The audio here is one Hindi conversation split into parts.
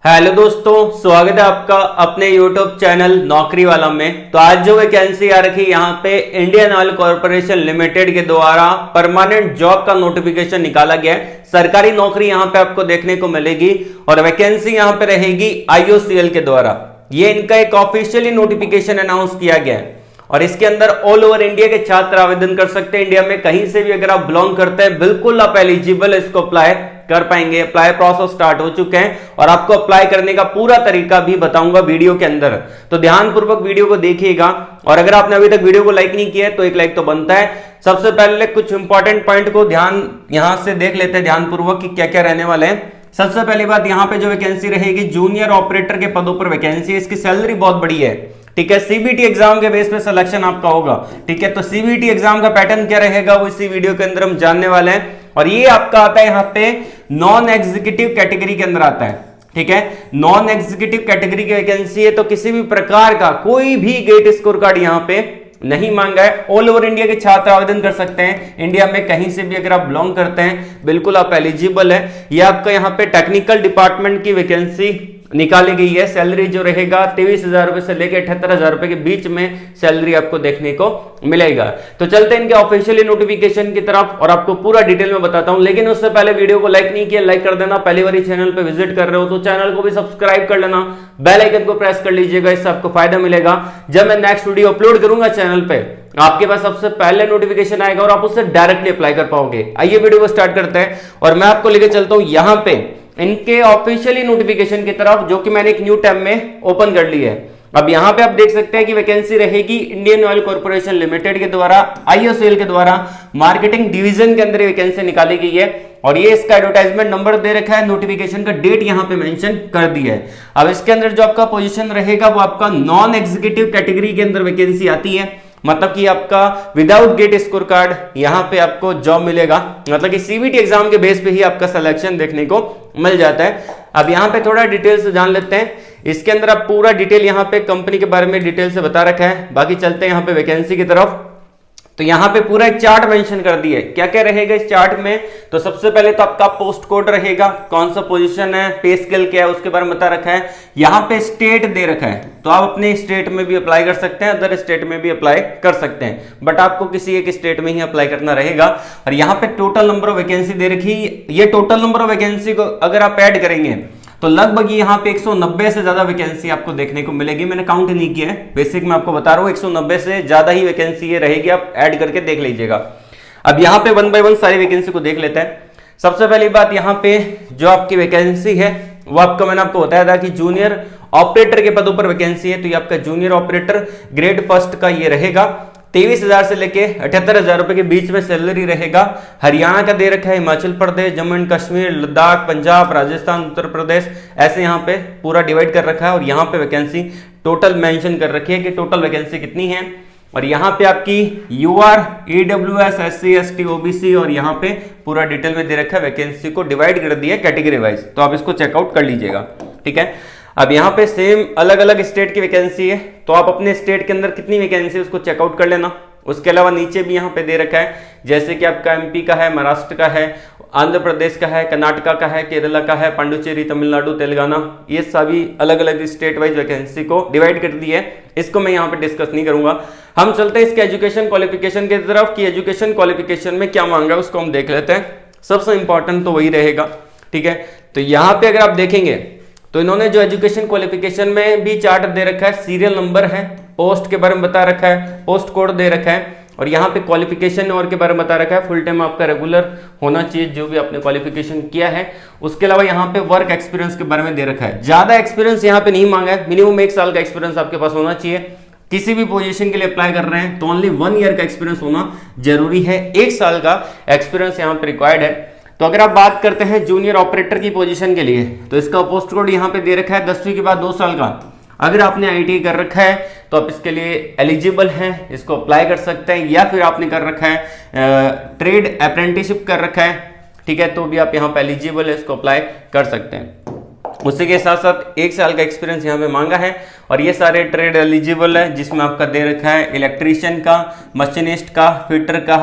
हेलो दोस्तों, स्वागत है आपका अपने YouTube चैनल नौकरी वाला में। तो आज जो वैकेंसी आ रखी है यहाँ पे इंडियन ऑयल कॉर्पोरेशन लिमिटेड के द्वारा परमानेंट जॉब का नोटिफिकेशन निकाला गया है। सरकारी नौकरी यहाँ पे आपको देखने को मिलेगी और वैकेंसी यहाँ पे रहेगी IOCL के द्वारा। ये इनका एक ऑफिशियली नोटिफिकेशन अनाउंस किया गया है और इसके अंदर ऑल ओवर इंडिया के छात्र आवेदन कर सकते हैं। इंडिया में कहीं से भी अगर आप बिलोंग करते हैं बिल्कुल आप एलिजिबल इसको अप्लाई कर पाएंगे। अप्लाई प्रोसेस स्टार्ट हो चुके हैं और आपको अप्लाई करने का पूरा तरीका भी बताऊंगा वीडियो के अंदर, तो ध्यानपूर्वक वीडियो को देखिएगा। और अगर आपने अभी तक वीडियो को लाइक नहीं किया है तो एक लाइक तो बनता है। सबसे पहले कुछ इंपॉर्टेंट पॉइंट को यहां से देख लेते हैं ध्यानपूर्वक कि क्या क्या रहने वाले हैं। सबसे पहली बात, यहाँ पे जो वैकेंसी रहेगी जूनियर ऑपरेटर के पदों पर वैकेंसी है। इसकी सैलरी बहुत बड़ी है, ठीक है। सीबीटी एग्जाम के बेस पे सिलेक्शन आपका होगा, ठीक है। तो सीबीटी एग्जाम का पैटर्न क्या रहेगा वो इसी वीडियो के अंदर हम जानने वाले हैं। और ये आपका आता है यहाँ पे नॉन एग्जीक्यूटिव कैटेगरी के अंदर आता है, ठीक है। नॉन एग्जीक्यूटिव कैटेगरी की वैकेंसी है तो किसी भी प्रकार का कोई भी गेट स्कोर कार्ड यहाँ पे नहीं मांगा है। ऑल ओवर इंडिया के छात्र आवेदन कर सकते हैं। इंडिया में कहीं से भी अगर आप बिलोंग करते हैं बिल्कुल आप एलिजिबल है। ये आपका यहाँ पे टेक्निकल डिपार्टमेंट की वैकेंसी निकाली गई है। सैलरी जो रहेगा 23,000 रुपए से लेकर 78,000 रुपए के बीच में सैलरी आपको देखने को मिलेगा। तो चलते हैं इनके ऑफिशियली नोटिफिकेशन की तरफ और आपको पूरा डिटेल में बताता हूं। लेकिन उससे पहले वीडियो को लाइक नहीं किया, लाइक कर देना। पहली बार चैनल पे विजिट कर रहे हो तो चैनल को भी सब्सक्राइब कर लेना, बेल आइकन को प्रेस कर लीजिएगा, इससे आपको फायदा मिलेगा। जब मैं नेक्स्ट वीडियो अपलोड करूंगा चैनल पे आपके पास सबसे पहले नोटिफिकेशन आएगा और आप उससे डायरेक्टली अप्लाई कर पाओगे। आइए वीडियो को स्टार्ट करते हैं और मैं आपको लेकर चलता हूं यहां पे इनके ऑफिशियली नोटिफिकेशन की तरफ, जो कि मैंने एक न्यू टैब में ओपन कर ली है। अब यहां पे आप देख सकते हैं कि वैकेंसी रहेगी इंडियन ऑयल कॉर्पोरेशन लिमिटेड के द्वारा IOCL के द्वारा मार्केटिंग डिवीजन के अंदर वैकेंसी निकाली गई है और ये इसका एडवर्टाइजमेंट नंबर दे रखा है, नोटिफिकेशन का डेट यहां पे मेंशन कर दिया है। अब इसके अंदर जो आपका पोजीशन रहेगा वो आपका नॉन एग्जीक्यूटिव कैटेगरी के अंदर वैकेंसी आती है। मतलब कि आपका विदाउट गेट स्कोर कार्ड यहां पे आपको जॉब मिलेगा। मतलब कि सीबीटी एग्जाम के बेस पे ही आपका सिलेक्शन देखने को मिल जाता है। अब यहां पे थोड़ा डिटेल से जान लेते हैं। इसके अंदर आप पूरा डिटेल यहां पे कंपनी के बारे में डिटेल से बता रखा है। बाकी चलते हैं यहां पे वैकेंसी की तरफ। तो यहां पे पूरा एक चार्ट मेंशन कर दिया है। क्या क्या रहेगा इस चार्ट में, तो सबसे पहले तो आपका पोस्ट कोड रहेगा, कौन सा पोजीशन है, पे स्केल क्या है उसके बारे में बता रखा है। यहां पे स्टेट दे रखा है तो आप अपने स्टेट में भी अप्लाई कर सकते हैं, अदर स्टेट में भी अप्लाई कर सकते हैं, बट आपको किसी एक स्टेट में ही अप्लाई करना रहेगा। और यहां पे टोटल नंबर ऑफ वैकेंसी दे रखी है। ये टोटल नंबर ऑफ वैकेंसी को अगर आप ऐड करेंगे तो लगभग यहाँ पे 190 से ज्यादा वैकेंसी आपको देखने को मिलेगी। मैंने काउंट नहीं किया है, बेसिक मैं आपको बता रहा हूँ 190 से ज्यादा ही वैकेंसी ये रहेगी, आप ऐड करके देख लीजिएगा। अब यहाँ पे 1 बाय 1 सारी वैकेंसी को देख लेते हैं। सबसे पहली बात, यहाँ पे जो आपकी वैकेंसी है वो आपको मैंने आपको बताया था कि जूनियर ऑपरेटर के पदों पर वैकेंसी है। तो ये आपका जूनियर ऑपरेटर ग्रेड फर्स्ट का ये रहेगा। 23,000 से लेके 78,000 रुपए के बीच में सैलरी रहेगा। हरियाणा का दे रखा है, हिमाचल प्रदेश, जम्मू एंड कश्मीर, लद्दाख, पंजाब, राजस्थान, उत्तर प्रदेश, ऐसे यहाँ पे पूरा डिवाइड कर रखा है। और यहाँ पे वैकेंसी टोटल मेंशन कर रखी है कि टोटल वैकेंसी कितनी है। और यहाँ पे आपकी UR, EWS, SC, ST, OBC और यहाँ पे पूरा डिटेल में दे रखा है। वैकेंसी को डिवाइड कर दिया कैटेगरी वाइज, तो आप इसको चेकआउट कर लीजिएगा, ठीक है। अब यहाँ पे सेम अलग अलग स्टेट की वैकेंसी है तो आप अपने स्टेट के अंदर कितनी वैकेंसी है उसको चेकआउट कर लेना। उसके अलावा नीचे भी यहाँ पे दे रखा है, जैसे कि आपका MP का है, महाराष्ट्र का है, आंध्र प्रदेश का है, कर्नाटका का है, केरला का है, पांडुचेरी, तमिलनाडु, तेलंगाना, ये सभी अलग अलग स्टेट वाइज वैकेंसी को डिवाइड कर दी है। इसको मैं यहाँ पे डिस्कस नहीं करूंगा। हम चलते हैं इसके एजुकेशन क्वालिफिकेशन की तरफ कि एजुकेशन क्वालिफिकेशन में क्या मांगा है उसको हम देख लेते हैं। सबसे इंपॉर्टेंट तो वही रहेगा, ठीक है। तो यहाँ पे अगर आप देखेंगे तो इन्होंने जो एजुकेशन क्वालिफिकेशन में भी चार्ट दे रखा है, सीरियल नंबर है, पोस्ट के बारे में बता रखा है, पोस्ट कोड दे रखा है और यहाँ पे क्वालिफिकेशन और के बारे में बता रखा है। फुल टाइम आपका रेगुलर होना चाहिए जो भी आपने क्वालिफिकेशन किया है। उसके अलावा यहाँ पे वर्क एक्सपीरियंस के बारे में दे रखा है। ज्यादा एक्सपीरियंस यहाँ पे नहीं मांगा है, मिनिमम 1 साल का एक्सपीरियंस आपके पास होना चाहिए। किसी भी पोजीशन के लिए अप्लाई कर रहे हैं तो ओनली 1 ईयर का एक्सपीरियंस होना जरूरी है। 1 साल का एक्सपीरियंस यहाँ पे रिक्वायर्ड है। तो अगर आप बात करते हैं जूनियर ऑपरेटर की पोजीशन के लिए तो इसका पोस्ट कोड यहाँ पे दे रखा है 10वीं के बाद 2 साल का। अगर आपने ITI कर रखा है तो आप इसके लिए एलिजिबल हैं, इसको अप्लाई कर सकते हैं। या फिर आपने कर रखा है ट्रेड अप्रेंटिसशिप कर रखा है, ठीक है, तो भी आप यहाँ पे एलिजिबल है, इसको अप्लाई कर सकते हैं। उसी के साथ साथ 1 साल का एक्सपीरियंस यहाँ पे मांगा है और ये सारे ट्रेड एलिजिबल है जिसमें आपका दे रखा है इलेक्ट्रीशियन का, मशीनिस्ट का, फिटर का,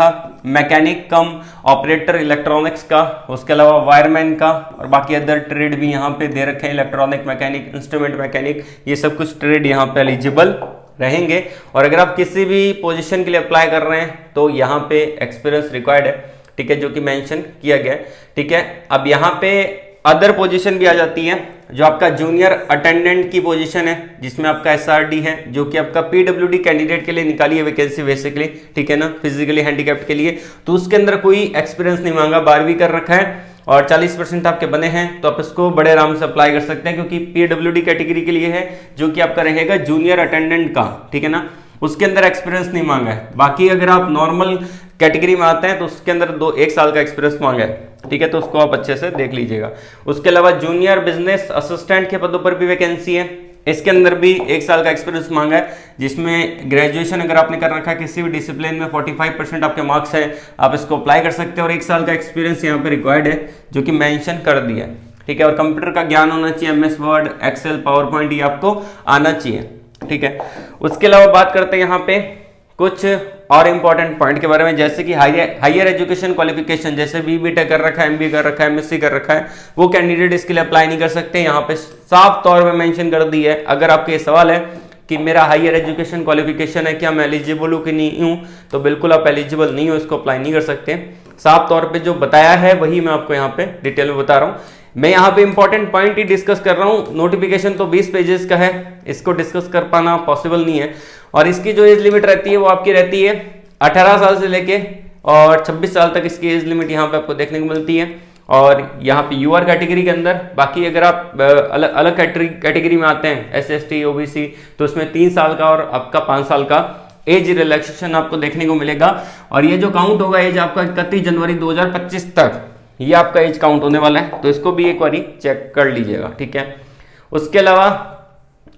मैकेनिक कम ऑपरेटर इलेक्ट्रॉनिक्स का, उसके अलावा वायरमैन का, और बाकी अदर ट्रेड भी यहाँ पे दे रखे हैं, इलेक्ट्रॉनिक मैकेनिक, इंस्ट्रूमेंट मैकेनिक, ये सब कुछ ट्रेड यहाँ पे एलिजिबल रहेंगे। और अगर आप किसी भी पोजीशन के लिए अप्लाई कर रहे हैं तो यहाँ पे एक्सपीरियंस रिक्वायर्ड है, ठीक है, जो कि मेंशन किया गया है, ठीक है। अब यहाँ पे अदर पोजीशन भी आ जाती है, जो आपका जूनियर अटेंडेंट की पोजीशन है, जिसमें आपका एसआरडी है, जो कि आपका पीडब्ल्यूडी कैंडिडेट के लिए निकाली है वैकेंसी बेसिकली, ठीक है ना, फिजिकली हैंडीकैप्ड के लिए। तो उसके अंदर कोई एक्सपीरियंस नहीं मांगा, 12वीं कर रखा है और 40% आपके बने हैं, तो आप इसको बड़े आराम से अप्लाई कर सकते हैं, क्योंकि पीडब्ल्यूडी कैटेगरी के लिए है, जो कि आपका रहेगा जूनियर अटेंडेंट का, ठीक है ना, उसके अंदर एक्सपीरियंस नहीं मांगा है। बाकी अगर आप नॉर्मल कैटेगरी में आते हैं तो उसके अंदर 1 साल का एक्सपीरियंस मांगा है, ठीक है, तो उसको आप अच्छे से देख लीजिएगा। उसके अलावा जूनियर बिजनेस असिस्टेंट के पदों पर भी वैकेंसी है, इसके अंदर भी 1 साल का एक्सपीरियंस मांगा है, जिसमें ग्रेजुएशन अगर आपने कर रखा है किसी भी डिसिप्लिन में, 45% आपके मार्क्स है, आप इसको अप्लाई कर सकते हैं। और 1 साल का एक्सपीरियंस यहाँ पे रिक्वायर्ड है, जो कि मेंशन कर दिया है, ठीक है। और कंप्यूटर का ज्ञान होना चाहिए, MS word, excel, power point, ये आपको आना चाहिए, ठीक है। उसके अलावा बात करते हैं यहाँ पे कुछ और इंपॉर्टेंट पॉइंट के बारे में, जैसे कि हायर एजुकेशन क्वालिफिकेशन, जैसे BBTech कर रखा है, MBA कर रखा है, MSc कर रखा है, वो कैंडिडेट इसके लिए अप्लाई नहीं कर सकते। यहाँ पे साफ तौर पे मेंशन कर दी है। अगर आपके ये सवाल है कि मेरा हायर एजुकेशन क्वालिफिकेशन है, क्या मैं एलिजिबल हूँ कि नहीं हूँ, तो बिल्कुल आप एलिजिबल नहीं हो, इसको अप्लाई नहीं कर सकते। साफ तौर पर जो बताया है वही मैं आपको यहाँ पे डिटेल में बता रहा हूँ। मैं यहाँ पे इंपॉर्टेंट पॉइंट ही डिस्कस कर रहा हूँ। नोटिफिकेशन तो 20 पेजेस का है, इसको डिस्कस कर पाना पॉसिबल नहीं है। और इसकी जो एज लिमिट रहती है वो आपकी रहती है 18 साल से लेके और 26 साल तक इसकी एज लिमिट यहाँ पे आपको देखने को मिलती है। और यहाँ पे UR कैटेगरी के अंदर, बाकी अगर आप अलग कैटेगरी में आते हैं, SST, OBC, तो उसमें 3 साल का और आपका 5 साल का एज रिलैक्सेशन आपको देखने को मिलेगा। और ये जो काउंट होगा एज आपका 31 जनवरी 2025 तक, ये आपका एज काउंट होने वाला है, तो इसको भी एक बार चेक कर लीजिएगा, ठीक है। उसके अलावा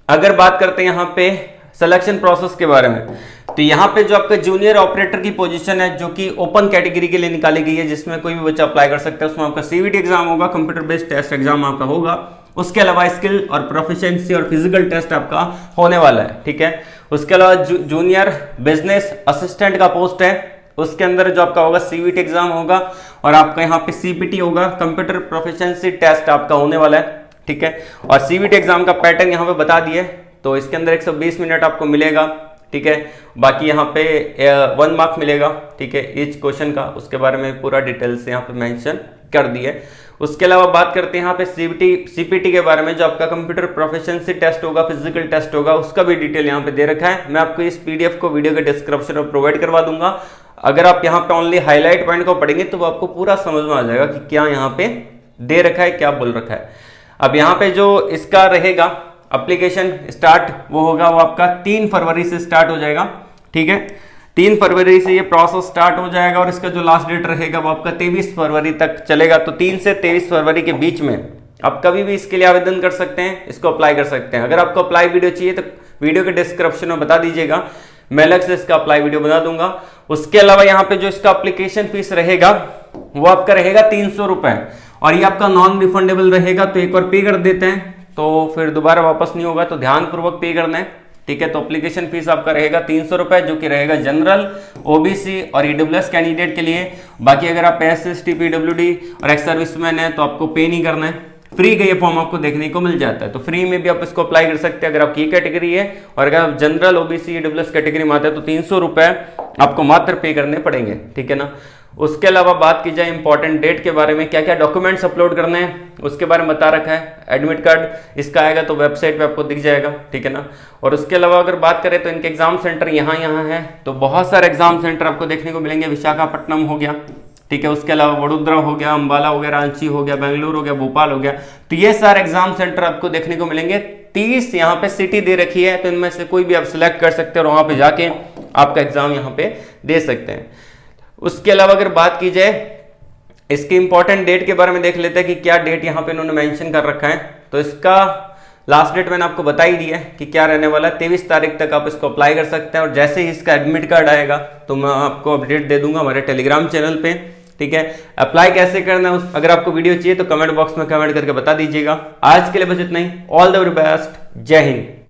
अगर बात करते हैं यहाँ पे सिलेक्शन प्रोसेस के बारे में, तो यहाँ पे जो आपका जूनियर ऑपरेटर की पोजीशन है, जो कि ओपन कैटेगरी के लिए निकाली गई है, जिसमें कोई भी बच्चा अप्लाई कर सकता है, उसमें आपका CVT एग्जाम होगा, कंप्यूटर बेस्ड टेस्ट एग्जाम आपका होगा। उसके अलावा स्किल और प्रोफिशिएंसी और फिजिकल टेस्ट आपका होने वाला है, ठीक है। उसके अलावा जूनियर बिजनेस असिस्टेंट का पोस्ट है, उसके अंदर जो आपका होगा CVT एग्जाम होगा और आपका यहाँ पे CPT होगा, कंप्यूटर प्रोफिशिएंसी टेस्ट आपका होने वाला है, ठीक है। और CVT एग्जाम का पैटर्न यहाँ पे बता दिए, तो इसके अंदर 120 मिनट आपको मिलेगा, ठीक है। बाकी यहाँ पे 1 मार्क मिलेगा, ठीक है, ईच क्वेश्चन का, उसके बारे में पूरा डिटेल से यहाँ पे मेंशन कर दिए। उसके अलावा बात करते हैं यहाँ पे CPT के बारे में, जो आपका कंप्यूटर प्रोफिशिएंसी टेस्ट होगा, फिजिकल टेस्ट होगा, उसका भी डिटेल यहाँ पे दे रखा है। मैं आपको इस PDF को वीडियो के डिस्क्रिप्शन में प्रोवाइड करवा दूंगा। अगर आप यहाँ पे ओनली हाईलाइट पॉइंट को पढ़ेंगे तो वो आपको पूरा समझ में आ जाएगा कि क्या यहाँ पे दे रखा है, क्या बोल रखा है। अब यहाँ पे जो इसका रहेगा एप्लीकेशन स्टार्ट, वो होगा, वो आपका 3 फरवरी से स्टार्ट हो जाएगा, ठीक है। 3 फरवरी से ये प्रोसेस स्टार्ट हो जाएगा और इसका जो लास्ट डेट रहेगा वो आपका 23 फरवरी तक चलेगा। तो 3 से 23 फरवरी के बीच में आप कभी भी इसके लिए आवेदन कर सकते हैं, इसको अप्लाई कर सकते हैं। अगर आपको अप्लाई वीडियो चाहिए तो वीडियो के डिस्क्रिप्शन में बता दीजिएगा, मैं अलग से इसका अप्लाई वीडियो बना दूंगा। उसके अलावा यहाँ पे जो इसका एप्लीकेशन फीस रहेगा वो आपका रहेगा 300 रुपए, और ये आपका नॉन रिफंडेबल रहेगा। तो एक बार पे कर देते हैं तो फिर दोबारा वापस नहीं होगा, तो ध्यानपूर्वक पे करना है, ठीक है। तो एप्लीकेशन फीस आपका रहेगा 300 रुपए, जो कि रहेगा जनरल, OBC और EWS कैंडिडेट के लिए। बाकी अगर आप SST, PWD और एक्स सर्विसमैन है तो आपको पे नहीं करना है, फ्री का ये फॉर्म आपको देखने को मिल जाता है। तो फ्री में भी आप इसको अप्लाई कर सकते हैं अगर आपकी कैटेगरी है। और अगर आप जनरल, OBC, EWS कैटेगरी में आते हैं तो 300 रुपए आपको मात्र पे करने पड़ेंगे, ठीक है ना। उसके अलावा बात की जाए इंपॉर्टेंट डेट के बारे में, क्या क्या डॉक्यूमेंट्स अपलोड करने हैं उसके बारे में बता रखा है। एडमिट कार्ड इसका आएगा तो वेबसाइट पे आपको दिख जाएगा, ठीक है ना। और उसके अलावा अगर बात करें तो इनके एग्जाम सेंटर यहाँ है, तो बहुत सारे एग्जाम सेंटर आपको देखने को मिलेंगे। विशाखापट्टनम हो गया, ठीक है, उसके अलावा वडोदरा हो गया, अंबाला हो गया, रांची हो गया, बेंगलुरु हो गया, भोपाल हो गया। तो ये सारे एग्जाम सेंटर आपको देखने को मिलेंगे। 30 यहाँ पे सिटी दे रखी है, तो इनमें से कोई भी आप सिलेक्ट कर सकते हैं और वहां पे जाके आपका एग्जाम यहाँ पे दे सकते हैं। उसके अलावा अगर बात की जाए इसकी इंपॉर्टेंट डेट के बारे में, देख लेते हैं कि क्या डेट यहाँ पे इन्होंने मेंशन कर रखा है। तो इसका लास्ट डेट मैंने आपको बता ही दी है कि क्या रहने वाला है। 23 तारीख तक आप इसको अप्लाई कर सकते हैं, और जैसे ही इसका एडमिट कार्ड आएगा तो मैं आपको अपडेट दे दूंगा हमारे टेलीग्राम चैनल पे, ठीक है। अप्लाई कैसे करना है, अगर आपको वीडियो चाहिए तो कमेंट बॉक्स में कमेंट करके बता दीजिएगा। आज के लिए बस इतना ही। ऑल द वेरी बेस्ट, जय हिंद।